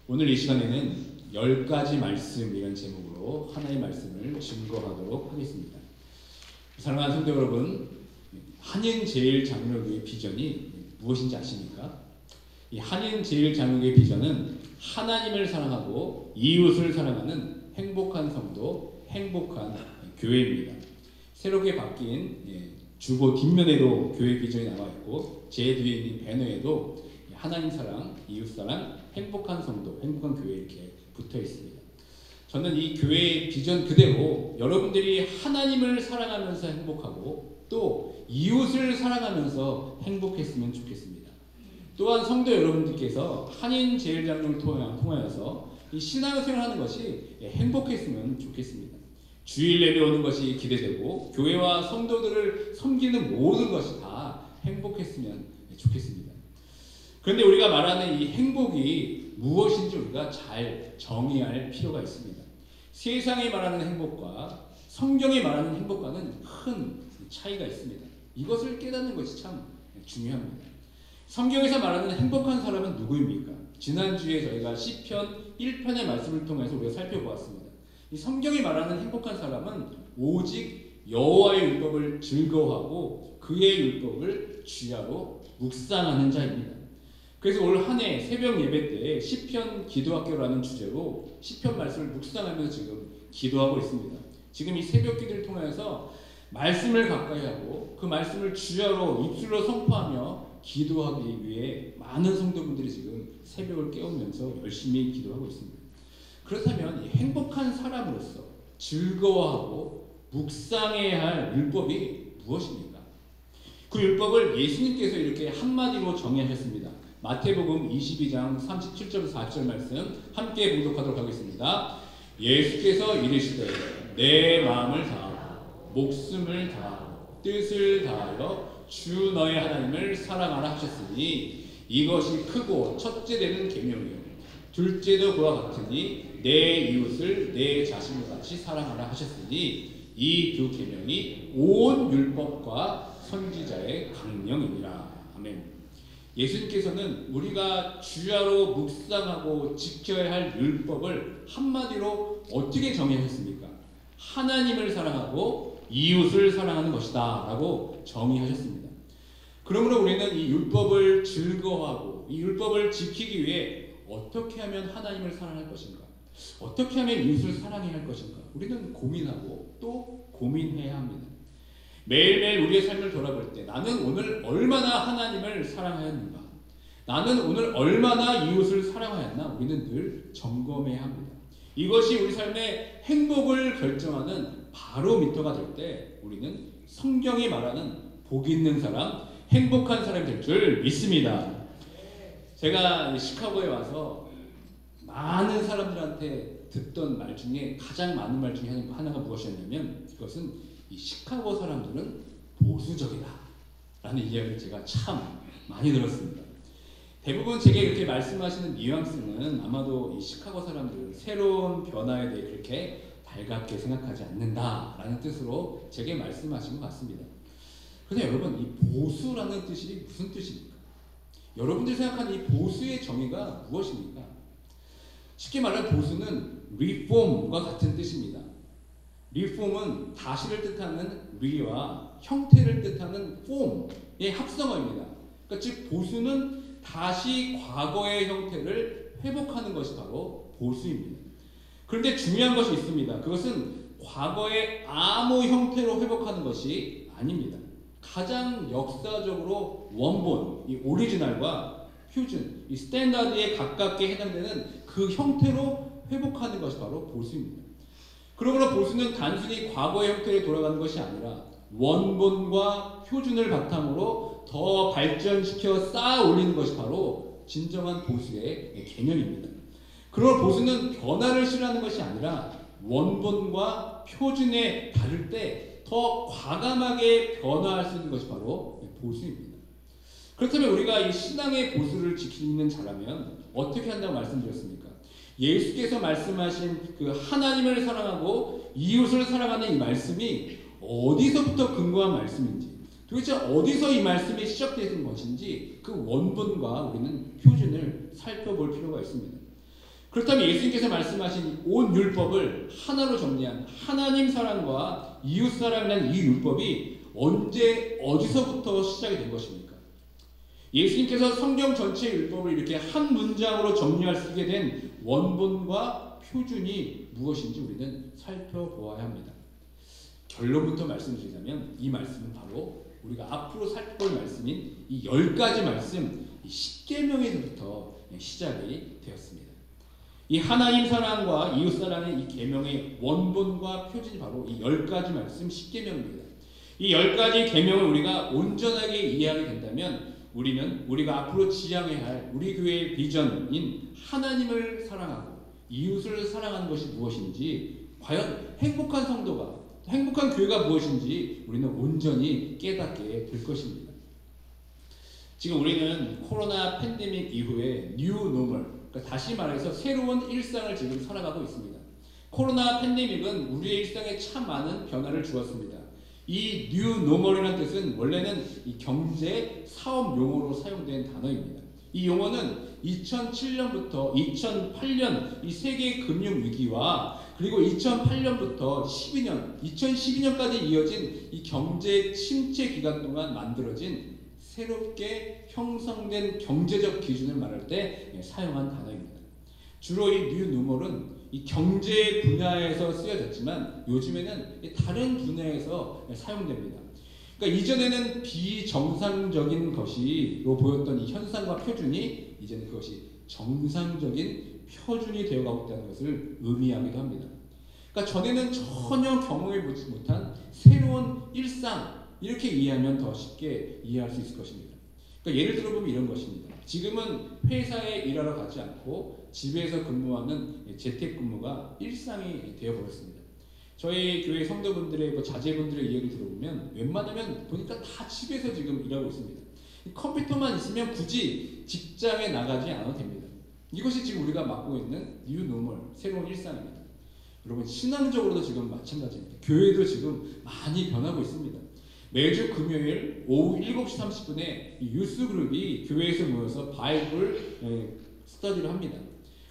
오늘 이 시간에는 10가지 말씀이라는 제목으로 하나의 말씀을 증거하도록 하겠습니다. 사랑하는 성도 여러분, 한인제일장로교회 비전이 무엇인지 아십니까? 이 한인제일장로교회 비전은 하나님을 사랑하고 이웃을 사랑하는 행복한 성도, 행복한 교회입니다. 새롭게 바뀐 주보 뒷면에도 교회 비전이 나와 있고 제 뒤에 있는 배너에도 하나님 사랑, 이웃 사랑, 행복한 성도, 행복한 교회 이렇게 붙어 있습니다. 저는 이 교회의 비전 그대로 여러분들이 하나님을 사랑하면서 행복하고 또 이웃을 사랑하면서 행복했으면 좋겠습니다. 또한 성도 여러분들께서 한인제일장로를 통하여서 이 신앙생활하는 것이 행복했으면 좋겠습니다. 주일 예배 오는 것이 기대되고 교회와 성도들을 섬기는 모든 것이 다 행복했으면 좋겠습니다. 그런데 우리가 말하는 이 행복이 무엇인지 우리가 잘 정의할 필요가 있습니다. 세상이 말하는 행복과 성경이 말하는 행복과는 큰 차이가 있습니다. 이것을 깨닫는 것이 참 중요합니다. 성경에서 말하는 행복한 사람은 누구입니까? 지난주에 저희가 시편 1편의 말씀을 통해서 우리가 살펴보았습니다. 이 성경이 말하는 행복한 사람은 오직 여호와의 율법을 즐거워하고 그의 율법을 주야로 묵상하는 자입니다. 그래서 올 한 해 새벽 예배 때 시편 기도학교라는 주제로 시편 말씀을 묵상하면서 지금 기도하고 있습니다. 지금 이 새벽 기도를 통해서 말씀을 가까이 하고 그 말씀을 주야로 입술로 선포하며 기도하기 위해 많은 성도분들이 지금 새벽을 깨우면서 열심히 기도하고 있습니다. 그렇다면 이 행복한 사람으로서 즐거워하고 묵상해야 할 율법이 무엇입니까? 그 율법을 예수님께서 이렇게 한마디로 정의하셨습니다. 마태복음 22장 37절 4절 말씀 함께 봉독하도록 하겠습니다. 예수께서 이르시되 내 마음을 다하고 목숨을 다하고 뜻을 다하여 주 너의 하나님을 사랑하라 하셨으니 이것이 크고 첫째 되는 계명이요 둘째도 그와 같으니 내 이웃을 내 자신과 같이 사랑하라 하셨으니 이 두 계명이 온 율법과 선지자의 강령이니라. 아멘. 예수님께서는 우리가 주야로 묵상하고 지켜야 할 율법을 한마디로 어떻게 정의하셨습니까? 하나님을 사랑하고 이웃을 사랑하는 것이다 라고 정의하셨습니다. 그러므로 우리는 이 율법을 즐거워하고 이 율법을 지키기 위해 어떻게 하면 하나님을 사랑할 것인가? 어떻게 하면 이웃을 사랑해야 할 것인가? 우리는 고민하고 또 고민해야 합니다. 매일매일 우리의 삶을 돌아볼 때 나는 오늘 얼마나 하나님을 사랑하였는가? 나는 오늘 얼마나 이웃을 사랑하였나? 우리는 늘 점검해야 합니다. 이것이 우리 삶의 행복을 결정하는 바로미터가 될 때 우리는 성경이 말하는 복 있는 사람, 행복한 사람이 될 줄 믿습니다. 제가 시카고에 와서 많은 사람들한테 듣던 말 중에 가장 많은 말 중에 하나가 무엇이었냐면 그것은 이 시카고 사람들은 보수적이다 라는 이야기를 제가 참 많이 들었습니다. 대부분 제게 이렇게 말씀하시는 뉘앙스는 아마도 이 시카고 사람들은 새로운 변화에 대해 그렇게 달갑게 생각하지 않는다 라는 뜻으로 제게 말씀하신 것 같습니다. 그런데 여러분, 이 보수라는 뜻이 무슨 뜻입니까? 여러분들이 생각하는 이 보수의 정의가 무엇입니까? 쉽게 말하면 보수는 리폼과 같은 뜻입니다. 리폼은 다시를 뜻하는 리와 형태를 뜻하는 폼의 합성어입니다. 그러니까 즉 보수는 다시 과거의 형태를 회복하는 것이 바로 보수입니다. 그런데 중요한 것이 있습니다. 그것은 과거의 아무 형태로 회복하는 것이 아닙니다. 가장 역사적으로 원본, 이 오리지널과 표준, 이 스탠다드에 가깝게 해당되는 그 형태로 회복하는 것이 바로 보수입니다. 그러므로 보수는 단순히 과거의 형태로 돌아가는 것이 아니라 원본과 표준을 바탕으로 더 발전시켜 쌓아 올리는 것이 바로 진정한 보수의 개념입니다. 그러므로 보수는 변화를 싫어하는 것이 아니라 원본과 표준에 다를 때 더 과감하게 변화할 수 있는 것이 바로 보수입니다. 그렇다면 우리가 이 신앙의 보수를 지키는 자라면 어떻게 한다고 말씀드렸습니까? 예수께서 말씀하신 그 하나님을 사랑하고 이웃을 사랑하는 이 말씀이 어디서부터 근거한 말씀인지, 도대체 어디서 이 말씀이 시작되는 것인지 그 원본과 우리는 표준을 살펴볼 필요가 있습니다. 그렇다면 예수님께서 말씀하신 온 율법을 하나로 정리한 하나님 사랑과 이웃 사랑이라는 이 율법이 언제 어디서부터 시작이 된 것입니까? 예수님께서 성경 전체의 율법을 이렇게 한 문장으로 정리할 수 있게 된 원본과 표준이 무엇인지 우리는 살펴보아야 합니다. 결론부터 말씀드리자면 이 말씀은 바로 우리가 앞으로 살펴볼 말씀인 이 10가지 말씀, 이 십계명에서부터 시작이 되었습니다. 이 하나님 사랑과 이웃 사랑의 이 계명의 원본과 표준이 바로 이 10가지 말씀 십계명입니다. 이 10가지 계명을 우리가 온전하게 이해하게 된다면 우리는 우리가 앞으로 지향해야 할 우리 교회의 비전인 하나님을 사랑하고 이웃을 사랑하는 것이 무엇인지, 과연 행복한 성도가, 행복한 교회가 무엇인지 우리는 온전히 깨닫게 될 것입니다. 지금 우리는 코로나 팬데믹 이후에 뉴 노멀, 그러니까 다시 말해서 새로운 일상을 지금 살아가고 있습니다. 코로나 팬데믹은 우리의 일상에 참 많은 변화를 주었습니다. 이 뉴 노멀이라는 뜻은 원래는 이 경제 사업 용어로 사용된 단어입니다. 이 용어는 2007년부터 2008년 이 세계 금융 위기와 그리고 2008년부터 2012년까지 이어진 이 경제 침체 기간 동안 만들어진 새롭게 형성된 경제적 기준을 말할 때 사용한 단어입니다. 주로 이 뉴 노멀은 이 경제 분야에서 쓰여졌지만 요즘에는 다른 분야에서 사용됩니다. 그러니까 이전에는 비정상적인 것이로 보였던 이 현상과 표준이 이제는 그것이 정상적인 표준이 되어가고 있다는 것을 의미하기도 합니다. 그러니까 전에는 전혀 경험해보지 못한 새로운 일상, 이렇게 이해하면 더 쉽게 이해할 수 있을 것입니다. 그러니까 예를 들어보면 이런 것입니다. 지금은 회사에 일하러 가지 않고 집에서 근무하는 재택근무가 일상이 되어버렸습니다. 저희 교회 성도분들의 자제분들의 이야기 들어보면 웬만하면 보니까 다 집에서 지금 일하고 있습니다. 컴퓨터만 있으면 굳이 직장에 나가지 않아도 됩니다. 이것이 지금 우리가 맡고 있는 뉴 노멀, 새로운 일상입니다. 여러분, 신앙적으로도 지금 마찬가지입니다. 교회도 지금 많이 변하고 있습니다. 매주 금요일 오후 7시 30분에 유스그룹이 교회에서 모여서 바이블 스터디를 합니다.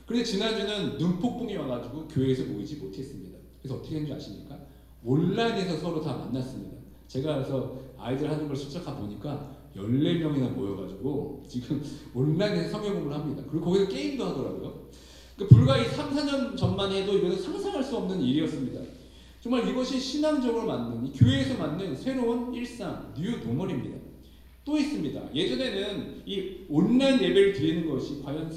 그런데 지난주는 눈폭풍이 와가지고 교회에서 모이지 못했습니다. 그래서 어떻게 했는지 아십니까? 온라인에서 서로 다 만났습니다. 제가 그래서 아이들 하는 걸 수척해 보니까 14명이나 모여가지고 지금 온라인에서 성경 공부를 합니다. 그리고 거기서 게임도 하더라고요. 그러니까 불과 이 3, 4년 전만 해도 이것은 상상할 수 없는 일이었습니다. 정말 이것이 신앙적으로 맞는, 이 교회에서 맞는 새로운 일상, 뉴 노멀입니다. 또 있습니다. 예전에는 이 온라인 예배를 드리는 것이 과연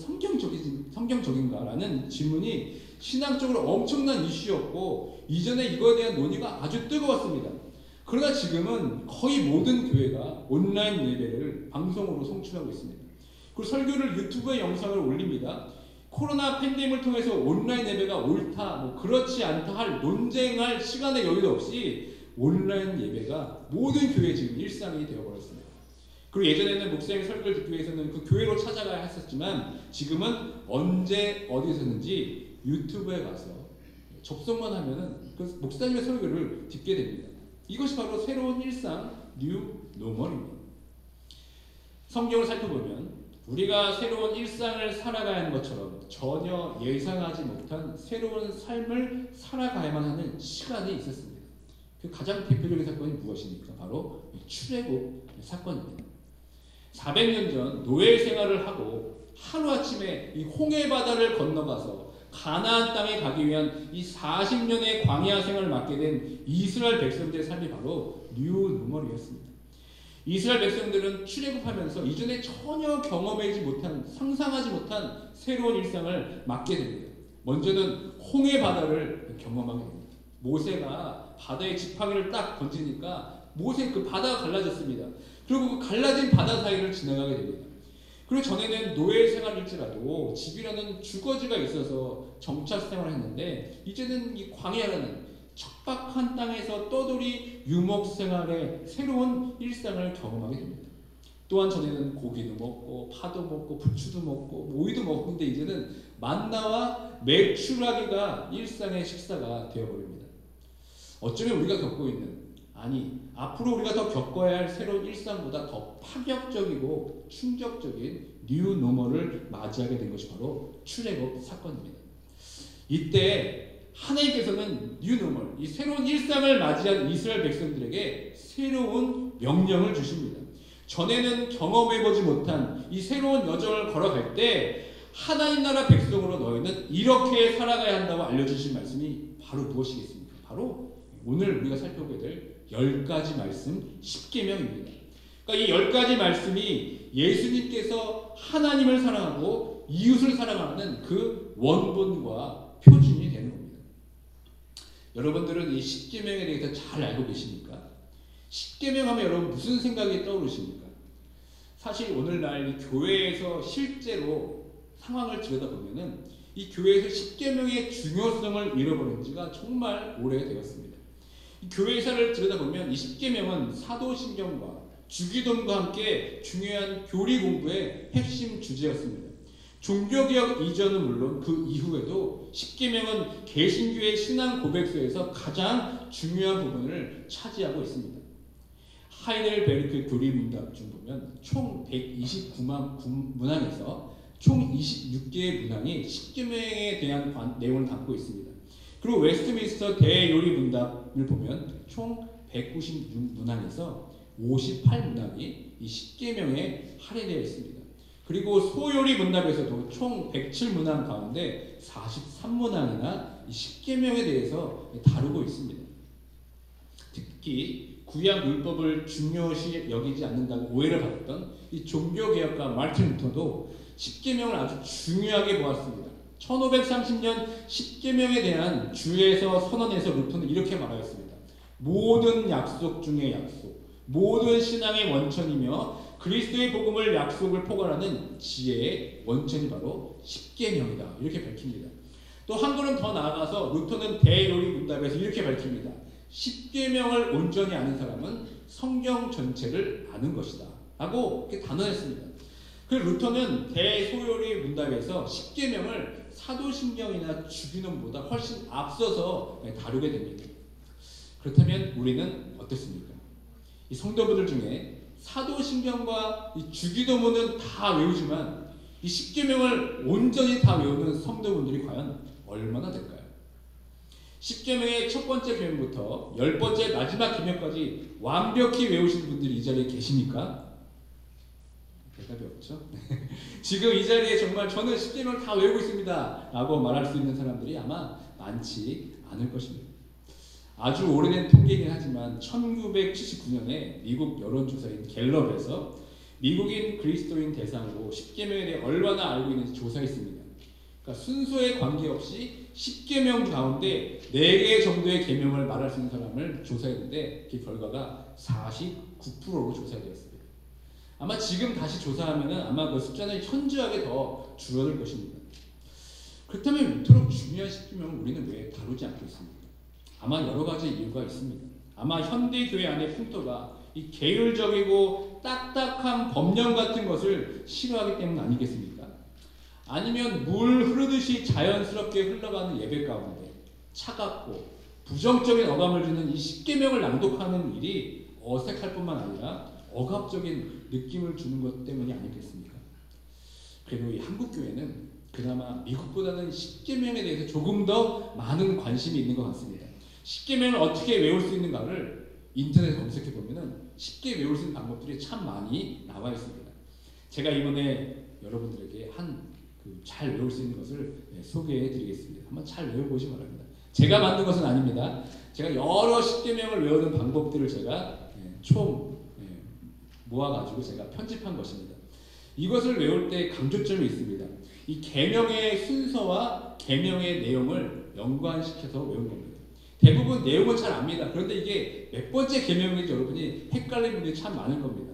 성경적인가라는 질문이 신앙적으로 엄청난 이슈였고 이전에 이거에 대한 논의가 아주 뜨거웠습니다. 그러나 지금은 거의 모든 교회가 온라인 예배를 방송으로 송출하고 있습니다. 그리고 설교를 유튜브에 영상을 올립니다. 코로나 팬데믹을 통해서 온라인 예배가 옳다, 그렇지 않다 할 논쟁할 시간의 여유도 없이 온라인 예배가 모든 교회 지금 일상이 되어버렸습니다. 그리고 예전에는 목사님 설교를 듣기 위해서는 그 교회로 찾아가야 했었지만 지금은 언제 어디서든지 유튜브에 가서 접속만 하면은 그 목사님의 설교를 듣게 됩니다. 이것이 바로 새로운 일상, 뉴 노멀입니다. 성경을 살펴보면 우리가 새로운 일상을 살아가야 하는 것처럼 전혀 예상하지 못한 새로운 삶을 살아가야만 하는 시간이 있었습니다. 그 가장 대표적인 사건이 무엇입니까? 바로 출애굽 사건입니다. 400년 전 노예 생활을 하고 하루아침에 이 홍해 바다를 건너가서 가나안 땅에 가기 위한 이 40년의 광야 생활을 맡게 된 이스라엘 백성들의 삶이 바로 뉴 노멀이었습니다. 이스라엘 백성들은 출애굽하면서 이전에 전혀 경험하지 못한, 상상하지 못한 새로운 일상을 맡게 됩니다. 먼저는 홍해 바다를 경험하게 됩니다. 모세가 바다의 지팡이를 딱 던지니까 모세 그 바다가 갈라졌습니다. 그리고 그 갈라진 바다 사이를 지나가게 됩니다. 그리고 전에는 노예 생활일지라도 집이라는 주거지가 있어서 정착 생활을 했는데 이제는 이 광야라는 척박한 땅에서 떠돌이 유목 생활의 새로운 일상을 경험하게 됩니다. 또한 전에는 고기도 먹고 파도 먹고 부추도 먹고 오이도 먹는데 이제는 만나와 메추라기가 일상의 식사가 되어버립니다. 어쩌면 우리가 겪고 있는 아니, 앞으로 우리가 더 겪어야 할 새로운 일상보다 더 파격적이고 충격적인 뉴 노멀을 맞이하게 된 것이 바로 출애굽 사건입니다. 이때 하나님께서는 뉴 노멀, 이 새로운 일상을 맞이한 이스라엘 백성들에게 새로운 명령을 주십니다. 전에는 경험해보지 못한 이 새로운 여정을 걸어갈 때 하나님 나라 백성으로 너희는 이렇게 살아가야 한다고 알려주신 말씀이 바로 무엇이겠습니까? 바로 오늘 우리가 살펴보게 될 10가지 말씀 10계명입니다. 그러니까 이 10가지 말씀이 예수님께서 하나님을 사랑하고 이웃을 사랑하는 그 원본과 표준이 되는 겁니다. 여러분들은 이 10계명에 대해서 잘 알고 계십니까? 10계명 하면 여러분 무슨 생각이 떠오르십니까? 사실 오늘날 이 교회에서 실제로 상황을 들여다보면은 이 교회에서 10계명의 중요성을 잃어버린 지가 정말 오래되었습니다. 이 교회사를 들여다보면 이 10계명은 사도신경과 주기도문과 함께 중요한 교리 공부의 핵심 주제였습니다. 종교개혁 이전은 물론 그 이후에도 10계명은 개신교의 신앙 고백서에서 가장 중요한 부분을 차지하고 있습니다. 하이델베르크 교리문답 중 보면 총 129만 문항에서 총 26개의 문항이 10계명에 대한 내용을 담고 있습니다. 그리고 웨스트민스터 대요리문답을 보면 총 196문항에서 58문항이 이 10계명에 할애되어 있습니다. 그리고 소요리문답에서도 총 107문항 가운데 43문항이나 이 10계명에 대해서 다루고 있습니다. 특히 구약 율법을 중요시 여기지 않는다고 오해를 받았던 이 종교개혁가 마르틴 루터도 10계명을 아주 중요하게 보았습니다. 1530년 10계명에 대한 주에서 선언에서 루터는 이렇게 말하였습니다. 모든 약속 중의 약속, 모든 신앙의 원천이며 그리스도의 복음을 약속을 포괄하는 지혜의 원천이 바로 10계명이다. 이렇게 밝힙니다. 또 한 걸음 더 나아가서 루터는 대요리문답에서 이렇게 밝힙니다. 10계명을 온전히 아는 사람은 성경 전체를 아는 것이다. 라고 이렇게 단언했습니다. 그래서 루터는 대소요리문답에서 10계명을 사도신경이나 주기도문보다 훨씬 앞서서 다루게 됩니다. 그렇다면 우리는 어떻습니까? 이 성도분들 중에 사도신경과 이 주기도문은 다 외우지만 이 10계명을 온전히 다 외우는 성도분들이 과연 얼마나 될까요? 10계명의 첫 번째 계명부터 10번째 마지막 계명까지 완벽히 외우시는 분들이 이 자리에 계십니까? 대답이 없죠? 지금 이 자리에 정말 저는 10계명을 다 외우고 있습니다 라고 말할 수 있는 사람들이 아마 많지 않을 것입니다. 아주 오래된 통계이긴 하지만 1979년에 미국 여론조사인 갤럽에서 미국인 그리스도인 대상으로 10계명에 대해 얼마나 알고 있는지 조사했습니다. 그러니까 순서에 관계없이 10계명 가운데 4개 정도의 계명을 말할 수 있는 사람을 조사했는데 그 결과가 49%로 조사되었습니다. 아마 지금 다시 조사하면은 아마 그 숫자는 현저하게 더 줄어들 것입니다. 그렇다면 이토록 중요한 10계명을 우리는 왜 다루지 않고 있습니까? 아마 여러 가지 이유가 있습니다. 아마 현대 교회 안의 풍토가 이 계율적이고 딱딱한 법령 같은 것을 싫어하기 때문 아니겠습니까? 아니면 물 흐르듯이 자연스럽게 흘러가는 예배 가운데 차갑고 부정적인 어감을 주는 이 10계명을 낭독하는 일이 어색할 뿐만 아니라 억압적인 느낌을 주는 것 때문이 아니겠습니까? 그래도 이 한국교회는 그나마 미국보다는 10계명에 대해서 조금 더 많은 관심이 있는 것 같습니다. 10계명을 어떻게 외울 수 있는가를 인터넷에 검색해보면 쉽게 외울 수 있는 방법들이 참 많이 나와 있습니다. 제가 이번에 여러분들에게 잘 외울 수 있는 것을 소개해 드리겠습니다. 한번 잘 외워보시기 바랍니다. 제가 만든 것은 아닙니다. 제가 여러 10계명을 외우는 방법들을 제가 총 모아가지고 제가 편집한 것입니다. 이것을 외울 때 강조점이 있습니다. 이 계명의 순서와 계명의 내용을 연관시켜서 외운 겁니다. 대부분 내용은 잘 압니다. 그런데 이게 몇 번째 계명인지 여러분이 헷갈리는 분들이 참 많은 겁니다.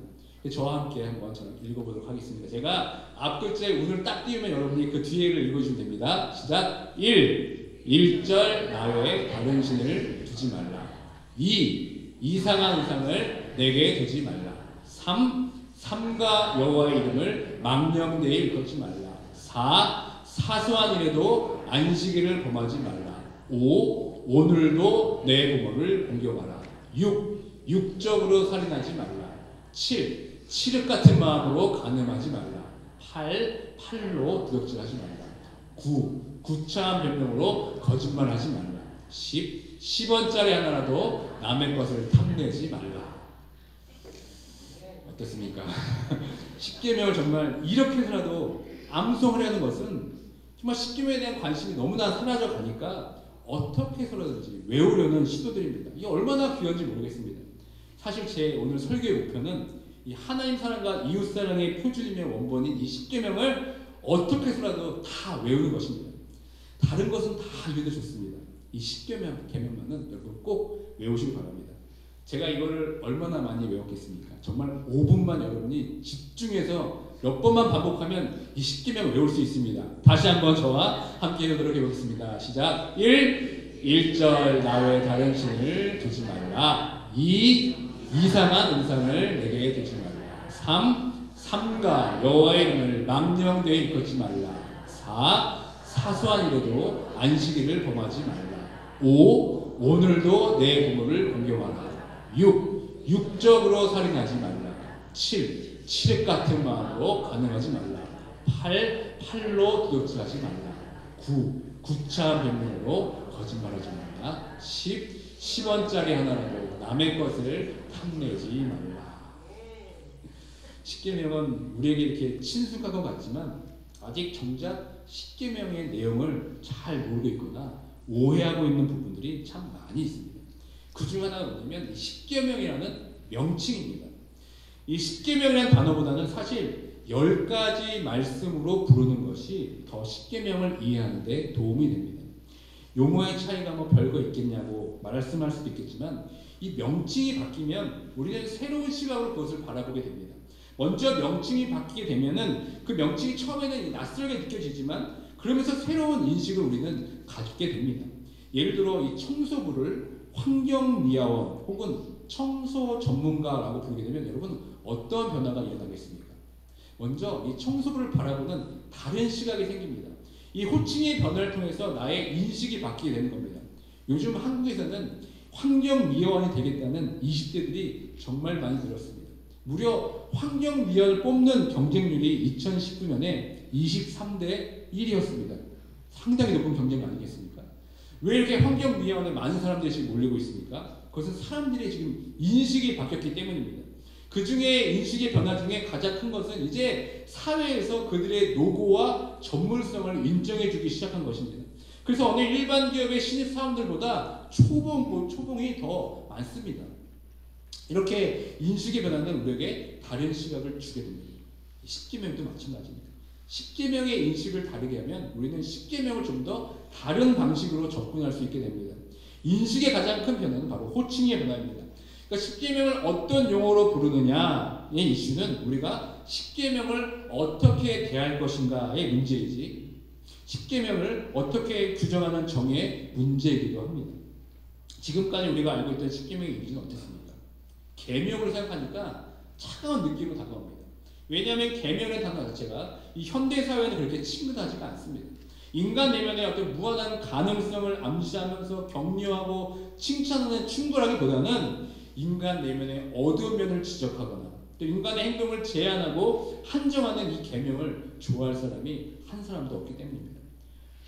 저와 함께 한번 저는 읽어보도록 하겠습니다. 제가 앞글자에 운을 딱 띄우면 여러분이 그 뒤에를 읽어주시면 됩니다. 시작! 1절 나 외에 다른 신을 두지 말라. 2. 이상한 우상을 내게 두지 말라. 3. 삼가 여호와의 이름을 망령되이 일컫지 말라. 4. 사소한 일에도 안식일을 범하지 말라. 5. 오늘도 내 부모를 공경하라. 6. 육적으로 살인하지 말라. 7. 칠흑 같은 마음으로 간음하지 말라. 8. 팔로 도둑질하지 말라. 9. 구차한 변명으로 거짓말하지 말라. 10. 10원짜리 하나라도 남의 것을 탐내지 말라. 어떻습니까? 십계명을 정말 이렇게 해서라도 암송하려는 것은 정말 십계명에 대한 관심이 너무나 사라져 가니까 어떻게 해서라든지 외우려는 시도들입니다. 이게 얼마나 귀한지 모르겠습니다. 사실 제 오늘 설교의 목표는 이 하나님 사랑과 이웃 사랑의 표준이며 원본인 이 십계명을 어떻게 해서라도 다 외우는 것입니다. 다른 것은 다 이해도 좋습니다. 이 십계명만은 여러분 꼭 외우시기 바랍니다. 제가 이거를 얼마나 많이 외웠겠습니까? 정말 5분만 여러분이 집중해서 몇 번만 반복하면 이 십계명 외울 수 있습니다. 다시 한번 저와 함께 해보도록 해보겠습니다. 시작. 1절 나 외 다른 신을 두지 말라. 2. 이상한 음상을 내게 두지 말라. 3. 삼가 여호와의 이름을 망령되이 일컫지 말라. 4. 사소한 일에도 안식일을 범하지 말라. 5. 오늘도 내 부모를 공경하라. 6. 육적으로 살인하지 말라. 7. 칠흑 같은 마음으로 간음하지 말라. 8. 팔로 도둑질하지 말라. 9. 구차한 변명으로 거짓말하지 말라. 10. 10원짜리 하나라도 남의 것을 탐내지 말라. 십계명은 우리에게 이렇게 친숙한 것 같지만 아직 정작 십계명의 내용을 잘 모르고 있거나 오해하고 있는 부분들이 참 많이 있습니다. 그 중 하나가 뭐냐면 이 십계명이라는 명칭입니다. 이 십계명이라는 단어보다는 사실 10가지 말씀으로 부르는 것이 더 십계명을 이해하는 데 도움이 됩니다. 용어의 차이가 뭐 별거 있겠냐고 말씀할 수도 있겠지만 이 명칭이 바뀌면 우리는 새로운 시각으로 그것을 바라보게 됩니다. 먼저 명칭이 바뀌게 되면은 그 명칭이 처음에는 낯설게 느껴지지만 그러면서 새로운 인식을 우리는 갖게 됩니다. 예를 들어 이 청소부를 환경미화원 혹은 청소 전문가라고 부르게 되면 여러분 어떤 변화가 일어나겠습니까? 먼저 이 청소부를 바라보는 다른 시각이 생깁니다. 이 호칭의 변화를 통해서 나의 인식이 바뀌게 되는 겁니다. 요즘 한국에서는 환경미화원이 되겠다는 20대들이 정말 많이 늘었습니다. 무려 환경미화원을 뽑는 경쟁률이 2019년에 23대 1이었습니다. 상당히 높은 경쟁 아니겠습니까? 왜 이렇게 환경미화원에 많은 사람들이 지금 몰리고 있습니까? 그것은 사람들의 지금 인식이 바뀌었기 때문입니다. 그 중에 인식의 변화 중에 가장 큰 것은 이제 사회에서 그들의 노고와 전문성을 인정해주기 시작한 것입니다. 그래서 어느 일반 기업의 신입사원들보다 초봉이 더 많습니다. 이렇게 인식의 변화는 우리에게 다른 시각을 주게 됩니다. 십계명도 마찬가지입니다. 십계명의 인식을 다르게 하면 우리는 십계명을 좀 더 다른 방식으로 접근할 수 있게 됩니다. 인식의 가장 큰 변화는 바로 호칭의 변화입니다. 그러니까 십계명을 어떤 용어로 부르느냐의 이슈는 우리가 십계명을 어떻게 대할 것인가의 문제이지 십계명을 어떻게 규정하는 정의의 문제이기도 합니다. 지금까지 우리가 알고 있던 십계명의 이미지는 어떻습니까? 계명으로 생각하니까 차가운 느낌으로 다가옵니다. 왜냐하면 계명이라는 단어 자체가 이 현대 사회는 그렇게 친근하지가 않습니다. 인간 내면의 어떤 무한한 가능성을 암시하면서 격려하고 칭찬하는 충고라기보다는 인간 내면의 어두운 면을 지적하거나 또 인간의 행동을 제한하고 한정하는 이 계명을 좋아할 사람이 한 사람도 없기 때문입니다.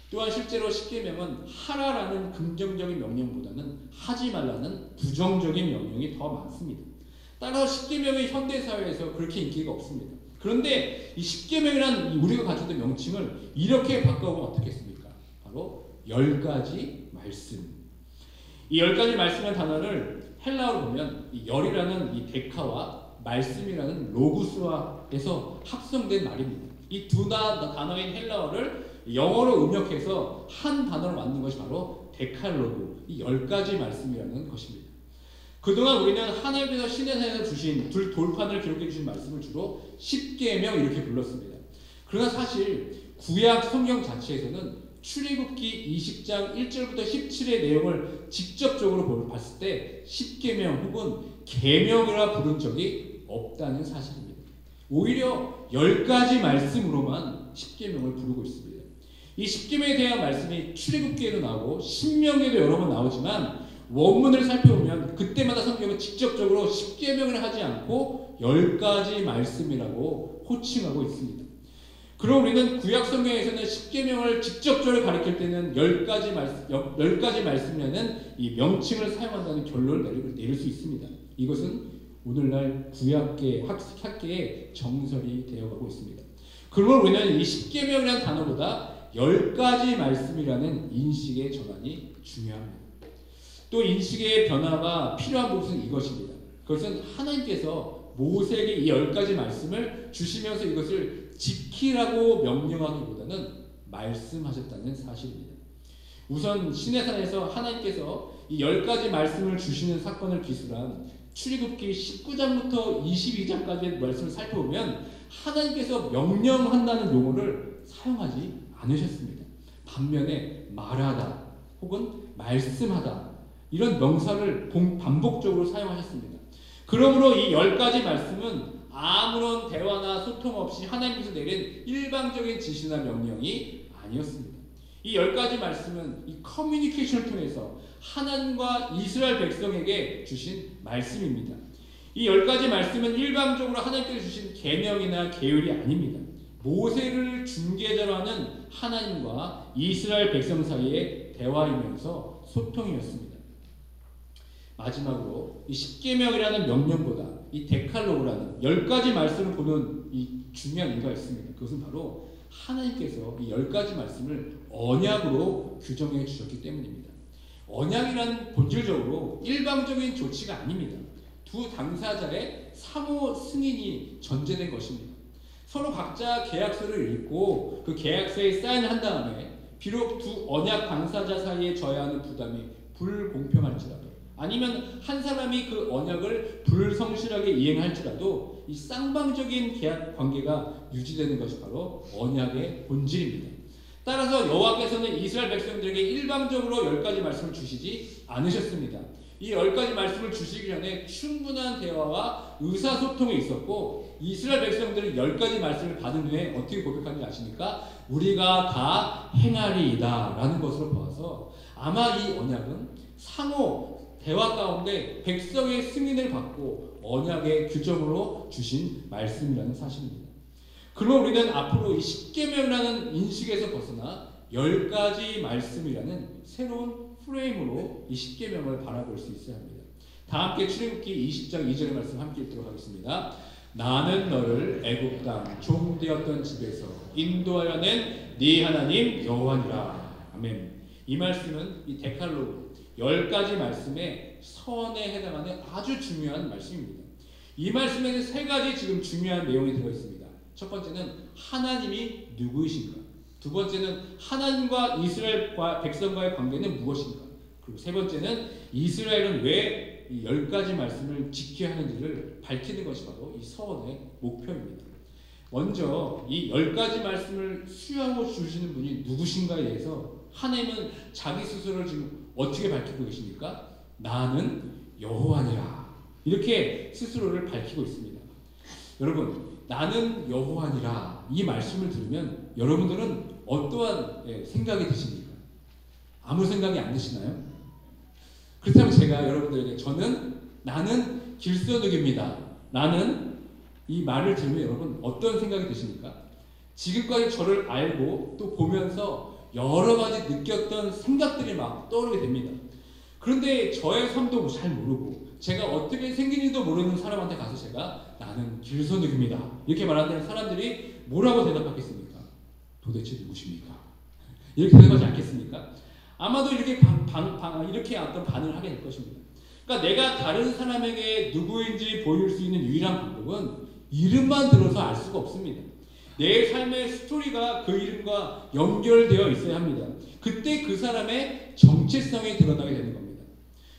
또한 실제로 십계명은 하라라는 긍정적인 명령보다는 하지 말라는 부정적인 명령이 더 많습니다. 따라서 십계명의 현대사회에서 그렇게 인기가 없습니다. 그런데 이 십계명이라는 우리가 가지고 있는 명칭을 이렇게 바꿔보면 어떻겠습니까? 바로 10가지 말씀. 이 10가지 말씀이라는 단어를 헬라어로 보면 이 열이라는 이 데카와 말씀이라는 로구스와에서 합성된 말입니다. 이 두 단어인 헬라어를 영어로 음역해서 한 단어로 만든 것이 바로 데칼로그, 이 10가지 말씀이라는 것입니다. 그동안 우리는 하나님께서 시내산에서 주신 돌판을 기록해 주신 말씀을 주로 십계명 이렇게 불렀습니다. 그러나 사실 구약 성경 자체에서는 출애굽기 20장 1절부터 17의 내용을 직접적으로 봤을 때 십계명 혹은 계명이라 부른 적이 없다는 사실입니다. 오히려 10가지 말씀으로만 십계명을 부르고 있습니다. 이 십계명에 대한 말씀이 출애굽기에도 나오고 신명기에도 여러 번 나오지만 원문을 살펴보면 그때마다 성경은 직접적으로 10계명을 하지 않고 10가지 말씀이라고 호칭하고 있습니다. 그럼 우리는 구약 성경에서는 10계명을 직접적으로 가리킬 때는 10가지 말씀이라는 이 명칭을 사용한다는 결론을 내릴 수 있습니다. 이것은 오늘날 구약계 학계의 정설이 되어가고 있습니다. 그러면 우리는 이 10계명이라는 단어보다 10가지 말씀이라는 인식의 전환이 중요합니다. 또 인식의 변화가 필요한 것은 이것입니다. 그것은 하나님께서 모세에게 이 10가지 말씀을 주시면서 이것을 지키라고 명령하기보다는 말씀하셨다는 사실입니다. 우선 시내산에서 하나님께서 이 10가지 말씀을 주시는 사건을 기술한 출애굽기 19장부터 22장까지의 말씀을 살펴보면 하나님께서 명령한다는 용어를 사용하지 않으셨습니다. 반면에 말하다 혹은 말씀하다 이런 명사를 반복적으로 사용하셨습니다. 그러므로 이 10가지 말씀은 아무런 대화나 소통 없이 하나님께서 내린 일방적인 지시나 명령이 아니었습니다. 이 10가지 말씀은 이 커뮤니케이션을 통해서 하나님과 이스라엘 백성에게 주신 말씀입니다. 이 10가지 말씀은 일방적으로 하나님께서 주신 계명이나 계율이 아닙니다. 모세를 중개자로 하는 하나님과 이스라엘 백성 사이의 대화이면서 소통이었습니다. 마지막으로 이 10계명이라는 명령보다 이 데칼로그라는 10가지 말씀을 보는 이 중요한 이유가 있습니다. 그것은 바로 하나님께서 이 10가지 말씀을 언약으로 규정해 주셨기 때문입니다. 언약이란 본질적으로 일방적인 조치가 아닙니다. 두 당사자의 사모 승인이 전제된 것입니다. 서로 각자 계약서를 읽고 그 계약서에 사인을 한 다음에 비록 두 언약 당사자 사이에 져야 하는 부담이 불공평할지라도 아니면 한 사람이 그 언약을 불성실하게 이행할지라도 이 쌍방적인 계약 관계가 유지되는 것이 바로 언약의 본질입니다. 따라서 여호와께서는 이스라엘 백성들에게 일방적으로 10가지 말씀을 주시지 않으셨습니다. 이 10가지 말씀을 주시기 전에 충분한 대화와 의사소통이 있었고 이스라엘 백성들은 10가지 말씀을 받은 후에 어떻게 고백하는지 아십니까? 우리가 다 행하리이다 라는 것으로 보아서 아마 이 언약은 상호 대화 가운데 백성의 승인을 받고 언약의 규정으로 주신 말씀이라는 사실입니다. 그러면 우리는 앞으로 이 10계명이라는 인식에서 벗어나 10가지 말씀이라는 새로운 프레임으로 이 10계명을 바라볼 수 있어야 합니다. 다 함께 출애굽기 20장 2절의 말씀 함께 읽도록 하겠습니다. 나는 너를 애굽 땅 종 되었던 집에서 인도하여 낸 네 하나님 여호와니라. 아멘. 이 말씀은 이 데칼로그 10가지 말씀의 서원에 해당하는 아주 중요한 말씀입니다. 이 말씀에는 3가지 지금 중요한 내용이 들어있습니다. 첫 번째는 하나님이 누구이신가? 두 번째는 하나님과 이스라엘 백성과의 관계는 무엇인가? 그리고 세 번째는 이스라엘은 왜 이 10가지 말씀을 지켜야 하는지를 밝히는 것이 바로 이 서원의 목표입니다. 먼저 이 10가지 말씀을 수여하고 주시는 분이 누구신가에 대해서 하나님은 자기 스스로를 지금 어떻게 밝히고 계십니까? 나는 여호와니라 이렇게 스스로를 밝히고 있습니다. 여러분 나는 여호와니라 이 말씀을 들으면 여러분들은 어떠한 생각이 드십니까? 아무 생각이 안 드시나요? 그렇다면 제가 여러분들에게 나는 길선욱입니다. 나는 이 말을 들으면 여러분 어떤 생각이 드십니까? 지금까지 저를 알고 또 보면서 여러 가지 느꼈던 생각들이 막 떠오르게 됩니다. 그런데 저의 삶도 잘 모르고 제가 어떻게 생긴지도 모르는 사람한테 가서 제가 나는 길선욱입니다 이렇게 말하는 사람들이 뭐라고 대답하겠습니까? 도대체 누구십니까? 이렇게 대답하지 않겠습니까? 아마도 이렇게 이렇게 어떤 반응을 하게 될 것입니다. 그러니까 내가 다른 사람에게 누구인지 보일 수 있는 유일한 방법은 이름만 들어서 알 수가 없습니다. 내 삶의 스토리가 그 이름과 연결되어 있어야 합니다. 그때 그 사람의 정체성이 드러나게 되는 겁니다.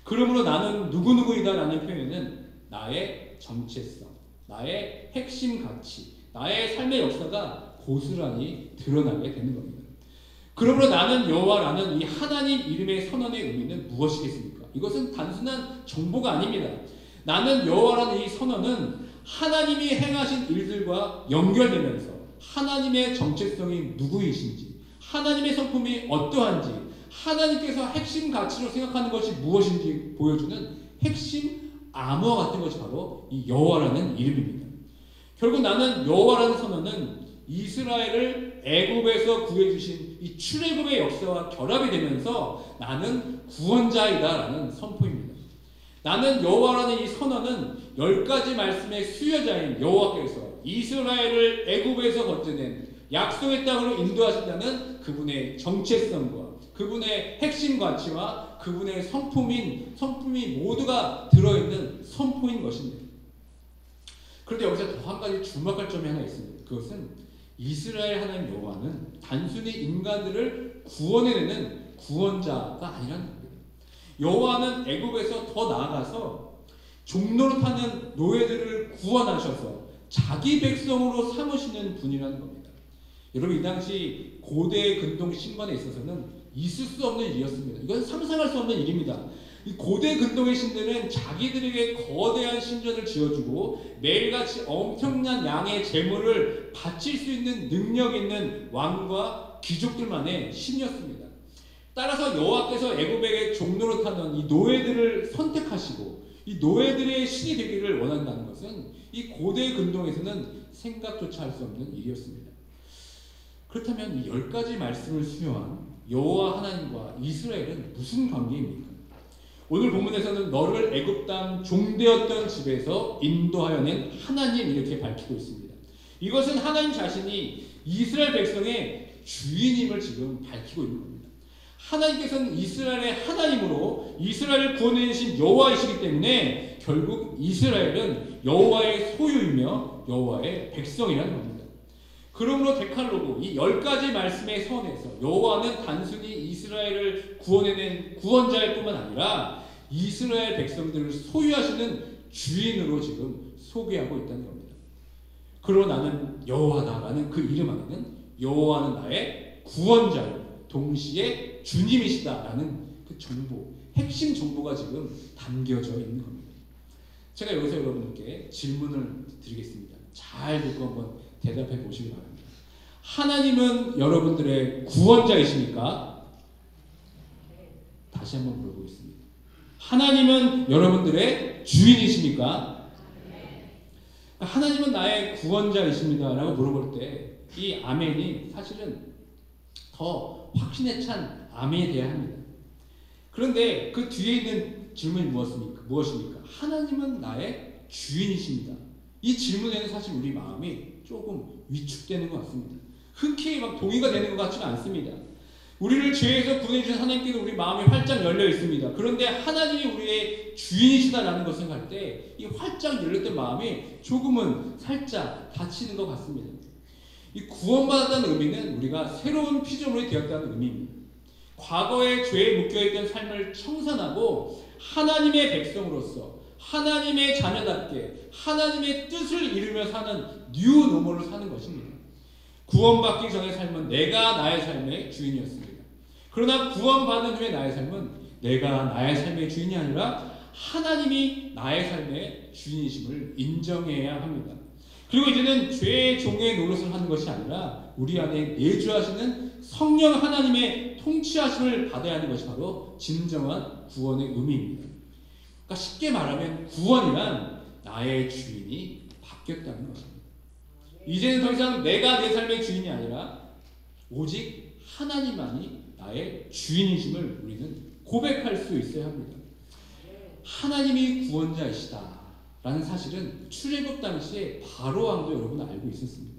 그러므로 나는 누구누구이다 라는 표현은 나의 정체성, 나의 핵심 가치, 나의 삶의 역사가 고스란히 드러나게 되는 겁니다. 그러므로 나는 여호와라는 이 하나님 이름의 선언의 의미는 무엇이겠습니까? 이것은 단순한 정보가 아닙니다. 나는 여호와라는 이 선언은 하나님이 행하신 일들과 연결되면서 하나님의 정체성이 누구이신지, 하나님의 성품이 어떠한지, 하나님께서 핵심 가치로 생각하는 것이 무엇인지 보여주는 핵심 암호와 같은 것이 바로 이 여호와라는 이름입니다. 결국 나는 여호와라는 선언은 이스라엘을 애굽에서 구해주신 이 출애굽의 역사와 결합이 되면서 나는 구원자이다라는 선포입니다. 나는 여호와라는 이 선언은 10가지 말씀의 수여자인 여호와께서 이스라엘을 애굽에서 건져낸 약속의 땅으로 인도하신다는 그분의 정체성과 그분의 핵심 가치와 그분의 성품이 모두가 들어있는 선포인 것입니다. 그런데 여기서 더 한 가지 주목할 점이 하나 있습니다. 그것은 이스라엘 하나님 여호와는 단순히 인간들을 구원해내는 구원자가 아니라는 겁니다. 여호와는 애굽에서 더 나아가서 종노릇하는 노예들을 구원하셔서 자기 백성으로 삼으시는 분이라는 겁니다. 여러분, 이 당시 고대 근동 신관에 있어서는 있을 수 없는 일이었습니다. 이건 상상할 수 없는 일입니다. 이 고대 근동의 신들은 자기들에게 거대한 신전을 지어주고 매일같이 엄청난 양의 재물을 바칠 수 있는 능력 있는 왕과 귀족들만의 신이었습니다. 따라서 여호와께서 애굽에게 종노릇하는 이 노예들을 선택하시고 이 노예들의 신이 되기를 원한다는 것은 이 고대 근동에서는 생각조차 할 수 없는 일이었습니다. 그렇다면 이 10가지 말씀을 수용한 여호와 하나님과 이스라엘은 무슨 관계입니까? 오늘 본문에서는 너를 애굽 땅 종되었던 집에서 인도하여 낸 하나님 이렇게 밝히고 있습니다. 이것은 하나님 자신이 이스라엘 백성의 주인임을 지금 밝히고 있는 겁니다. 하나님께서는 이스라엘의 하나님으로 이스라엘을 구원해내신 여호와이시기 때문에 결국 이스라엘은 여호와의 소유이며 여호와의 백성이라는 겁니다. 그러므로 데칼로그 이 10가지 말씀의 선에서 여호와는 단순히 이스라엘을 구원해낸 구원자일 뿐만 아니라 이스라엘 백성들을 소유하시는 주인으로 지금 소개하고 있다는 겁니다. 그러나 나는 여호와다라는 그 이름 안에는 여호와는 나의 구원자요 동시에 주님이시다라는 그 정보, 핵심 정보가 지금 담겨져 있는 겁니다. 제가 여기서 여러분께 질문을 드리겠습니다. 잘 듣고 한번 대답해 보시기 바랍니다. 하나님은 여러분들의 구원자이십니까? 다시 한번 물어보겠습니다. 하나님은 여러분들의 주인이십니까? 하나님은 나의 구원자이십니다 라고 물어볼 때 이 아멘이 사실은 더 확신에 찬 아멘이 되어야 합니다. 그런데 그 뒤에 있는 질문이 무엇입니까? 하나님은 나의 주인이십니다. 이 질문에는 사실 우리 마음이 조금 위축되는 것 같습니다. 흔쾌히 막 동의가 되는 것 같지는 않습니다. 우리를 죄에서 구원해주신 하나님께도 우리 마음이 활짝 열려 있습니다. 그런데 하나님이 우리의 주인이시다라는 것을 생각할 때 이 활짝 열렸던 마음이 조금은 살짝 다치는 것 같습니다. 이 구원받았다는 의미는 우리가 새로운 피조물이 되었다는 의미입니다. 과거의 죄에 묶여있던 삶을 청산하고 하나님의 백성으로서 하나님의 자녀답게 하나님의 뜻을 이루며 사는 뉴 노멀을 사는 것입니다. 구원받기 전의 삶은 내가 나의 삶의 주인이었습니다. 그러나 구원받은 후에 나의 삶은 내가 나의 삶의 주인이 아니라 하나님이 나의 삶의 주인이심을 인정해야 합니다. 그리고 이제는 죄의 종의 노릇을 하는 것이 아니라 우리 안에 내주하시는 성령 하나님의 통치하심을 받아야 하는 것이 바로 진정한 구원의 의미입니다. 그러니까 쉽게 말하면 구원이란 나의 주인이 바뀌었다는 것입니다. 이제는 더 이상 내가 내 삶의 주인이 아니라 오직 하나님만이 나의 주인이심을 우리는 고백할 수 있어야 합니다. 하나님이 구원자이시다 라는 사실은 출애굽 당시에 바로 왕도 여러분 알고 있었습니다.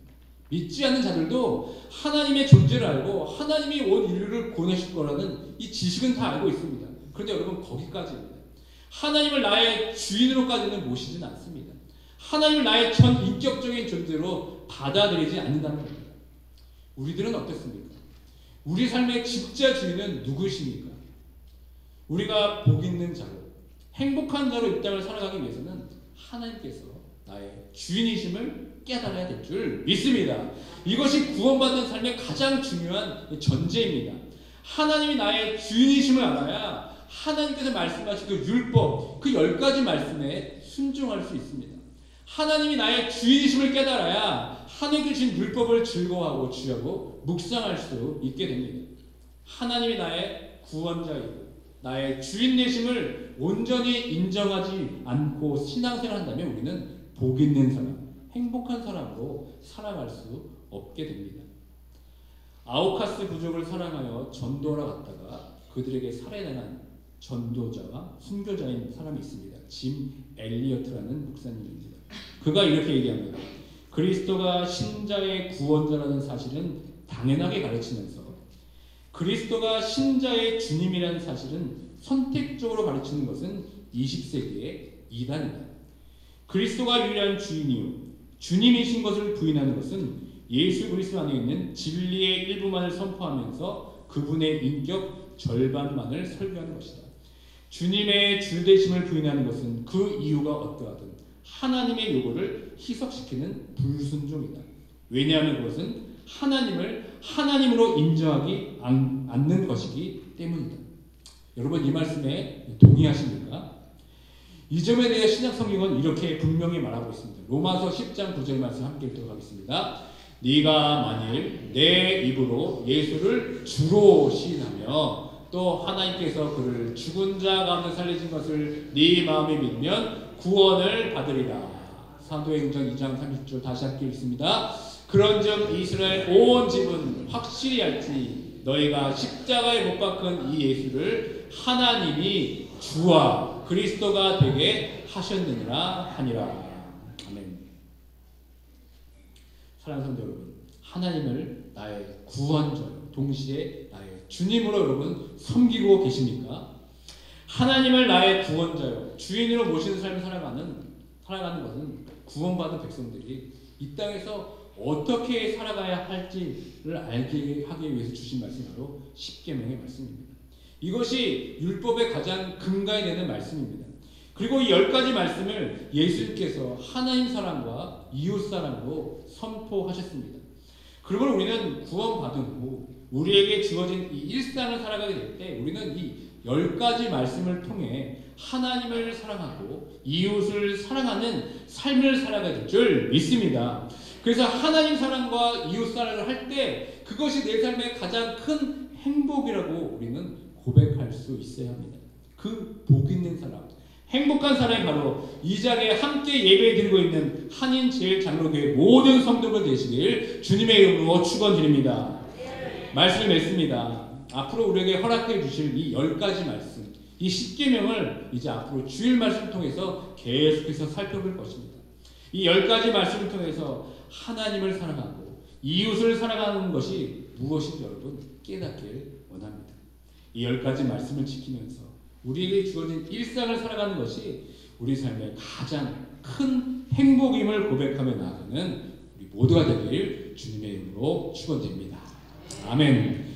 믿지 않는 자들도 하나님의 존재를 알고 하나님이 온 인류를 구원하실 거라는 이 지식은 다 알고 있습니다. 그런데 여러분 거기까지입니다. 하나님을 나의 주인으로까지는 모시지는 않습니다. 하나님을 나의 전 인격적인 존재로 받아들이지 않는다는 겁니다. 우리들은 어떻습니까? 우리 삶의 진짜 주인은 누구십니까? 우리가 복 있는 자로 행복한 자로 이 땅을 살아가기 위해서는 하나님께서 나의 주인이심을 깨달아야 될 줄 믿습니다. 이것이 구원받는 삶의 가장 중요한 전제입니다. 하나님이 나의 주인이심을 알아야 하나님께서 말씀하신 그 율법, 그 10가지 말씀에 순종할 수 있습니다. 하나님이 나의 주인이심을 깨달아야 하나님께 주신 율법을 즐거워하고 취하고 묵상할 수 있게 됩니다. 하나님이 나의 구원자이고 나의 주인 되심을 온전히 인정하지 않고 신앙생활을 한다면 우리는 복 있는 사람, 행복한 사람으로 살아갈 수 없게 됩니다. 아우카스 부족을 사랑하여 전도하러 갔다가 그들에게 살해당한 전도자와 순교자인 사람이 있습니다. 짐 엘리어트라는 목사님입니다. 그가 이렇게 얘기합니다. 그리스도가 신자의 구원자라는 사실은 당연하게 가르치면서 그리스도가 신자의 주님이라는 사실은 선택적으로 가르치는 것은 20세기의 이단이다. 그리스도가 유일한 주인이요 주님이신 것을 부인하는 것은 예수 그리스도 안에 있는 진리의 일부만을 선포하면서 그분의 인격 절반만을 설교하는 것이다. 주님의 주되심을 부인하는 것은 그 이유가 어떠하든 하나님의 요구를 희석시키는 불순종이다. 왜냐하면 그것은 하나님을 하나님으로 인정하지 않는 것이기 때문이다. 여러분 이 말씀에 동의하십니까? 이 점에 대해 신약성경은 이렇게 분명히 말하고 있습니다. 로마서 10장 9절 말씀 함께 읽도록 하겠습니다. 네가 만일 내 입으로 예수를 주로 시인하며 또 하나님께서 그를 죽은 자 가운데 살리신 것을 네 마음에 믿으면 구원을 받으리라. 사도행전 2장 30절 다시 함께 읽습니다. 그런즉 이스라엘 온 집은 확실히 알지 너희가 십자가에 못 박은 이 예수를 하나님이 주와 그리스도가 되게 하셨느니라 하니라. 아멘. 사랑하는 성도 여러분, 하나님을 나의 구원자요 동시에 나의 주님으로 여러분 섬기고 계십니까? 하나님을 나의 구원자요 주인으로 모시는 삶을 살아가는 것은 구원받은 백성들이 이 땅에서 어떻게 살아가야 할지를 알게 하기 위해서 주신 말씀이 바로 십계명의 말씀입니다. 이것이 율법의 가장 근간이 되는 말씀입니다. 그리고 이 10가지 말씀을 예수님께서 하나님 사랑과 이웃 사랑으로 선포하셨습니다. 그러면 우리는 구원받은 후 우리에게 주어진 이 일상을 살아가게 될 때 우리는 이 10가지 말씀을 통해 하나님을 사랑하고 이웃을 사랑하는 삶을 살아가게 될 줄 믿습니다. 그래서 하나님 사랑과 이웃 사랑을 할 때 그것이 내 삶의 가장 큰 행복이라고 우리는 고백할 수 있어야 합니다. 그 복 있는 사람, 행복한 사람이 바로 이 자리에 함께 예배 드리고 있는 한인제일장로교회 모든 성도들 되시길 주님의 이름으로 축원드립니다. 말씀을 맺습니다. 앞으로 우리에게 허락해 주실 이 10가지 말씀, 이 10계명을 이제 앞으로 주일 말씀을 통해서 계속해서 살펴볼 것입니다. 이 10가지 말씀을 통해서 하나님을 사랑하고 이웃을 사랑하는 것이 무엇인지 여러분 깨닫길 원합니다. 이 10가지 말씀을 지키면서 우리에게 주어진 일상을 살아가는 것이 우리 삶의 가장 큰 행복임을 고백하며 나아가는 우리 모두가 되길 주님의 이름으로 축원드립니다. 아멘.